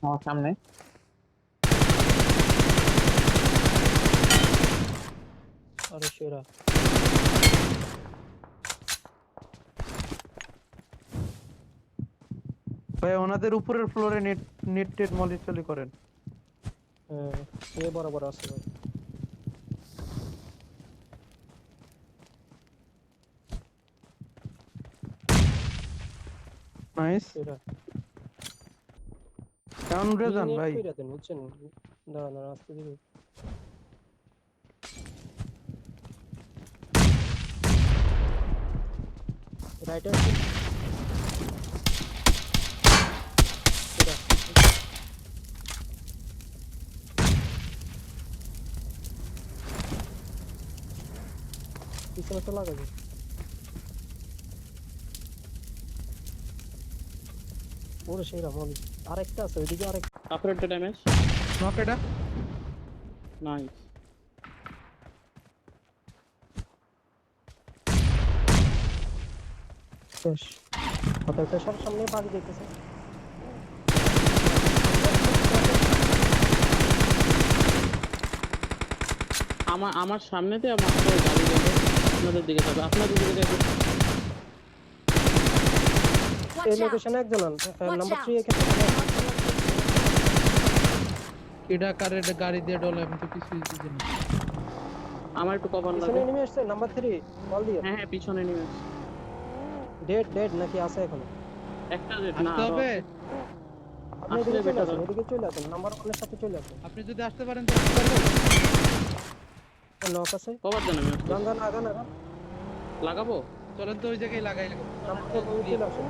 আমার সামনে। আরে সেরা ভাই ওনাদের উপরের ফ্লোরে নেট নেট টেট মলিচলি করেন। এ বরাবর আছে ভাই। নাইস। সেরা এখন উঠে যান নেট ভাই। কইরা দেন বুঝছেন, দাঁড়ান দাঁড়ান আস্তে ধীরে। রাইটার সেরা পিছনে তো লাগাবে। ওরে সেরা মলি আরেকটা আছে ওইদিকে আরেক। আপনার একটা ড্যামেজ। নক এটা। নাইস। শেষ হয়তো সব সামনে বাড়ি দেখতেছে। আমার সামনেতে আমার গাড়ি গেল আপনাদের দিকে যাবে, আপনাদের দিকে যাবে। এই Watch out! লোকেশনে একজন নাম্বার 3 এখানে। এটা কারে গাড়ি দিয়ে ডলে আমি তো কিছুই বুঝি না। আমার একটু কভার পিছনে লাগে। এনিমি আসছে নাম্বার 3 কল দিয়ে। হ্যাঁ হ্যাঁ, পিছনে নিয়ে আসছে। ডেড ডেড নাকি আছে এখনো? একটা জেট না, আসতে আরো হবে। আছে। আপনি আসলে এদিকে চলে better আসেন, হয়। এদিকে চলে আসেন, নাম্বার 1 এর সাথে চলে আসেন। আপনি যদি আসতে পারেন তো আসতে পারবেন। নক আছে। কভার দেন, আমি আসছি। গান গান আগান আগান। লাগাবো। চলেন তো ওই জায়গায় লাগাই লাগাবো। নাম্বার 1 চলে আসেন।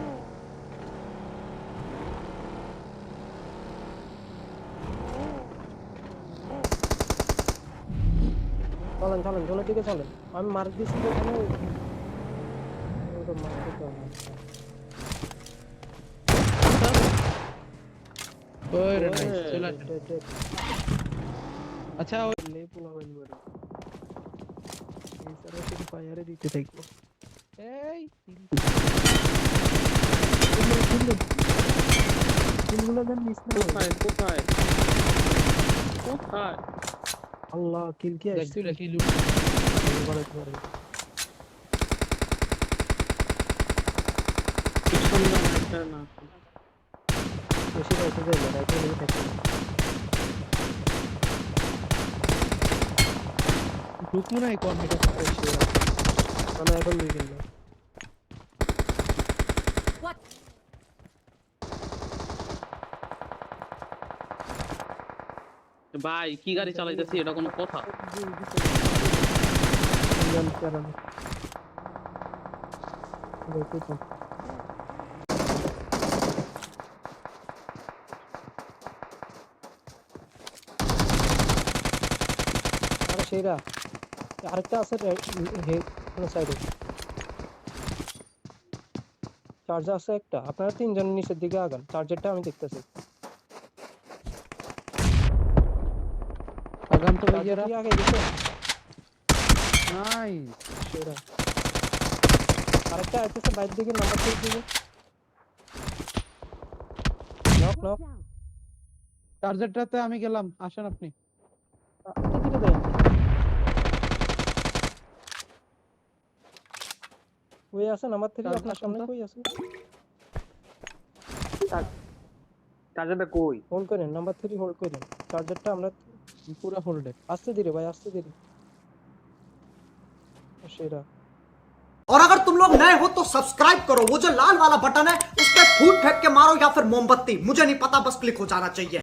চলেন চলেন জোনের দিকে চলেন। আমি মার্ক দিচ্ছি তো এখানে। ওটা মার্ক দিতে হবে। ওরে নাইস চলে আসেন। ডেড ডেড আচ্ছা ওই লে পুরো হইল বড়। এই সারা শুধু ফায়ারে দিতে থাকবো। এই তিনগুলো দেন মিস না। কোথায় কোথায় কোথায়? আল্লাহ কিল কি দেখ আসছে? তুই কি লুট। বড় বড় পিছনে না, একটা না। বেশি রাইতে যাই না, রাইতে নেই থাকে। ঢুকবো না এই কর্মীটা। মানে এখন দুই কিল না। What? ভাই কি গাড়ি চালাইতেছি, এটা কোনো কথা? জান কারণ দেখো তো আরে সেরা আরেকটা আছে কোন সাইডে চার্জার আছে একটা। আপনারা তিনজন নিচের দিকে আগান, চার্জারটা আমি দেখতেছি। আগাম তো ভাইয়ারা। চার্জারটি আগে গেছে। নাইস। সেরা আরেকটা আইতেছে বাইরের দিকে নাম্বার 3 দিকে। নক নক চার্জারটাতে আমি গেলাম, আসেন আপনি। এটা দিকে দেন। ওই আছে নাম্বার 3 আপনার সামনে কই আছে? চার্জারটা কই? হোল্ড করেন, নাম্বার 3 হোল্ড করেন। চার্জারটা আমরা পুরো হোল্ডে। আস্তে ধীরে ভাই, আস্তে ধীরে। সেরা और अगर तुम लोग नए हो तो सब्सक्राइब करो, वो जो लाल वाला बटन है उस पर फूट फेंक के मारो या फिर मोमबत्ती, मुझे नहीं पता, बस क्लिक हो जाना चाहिए।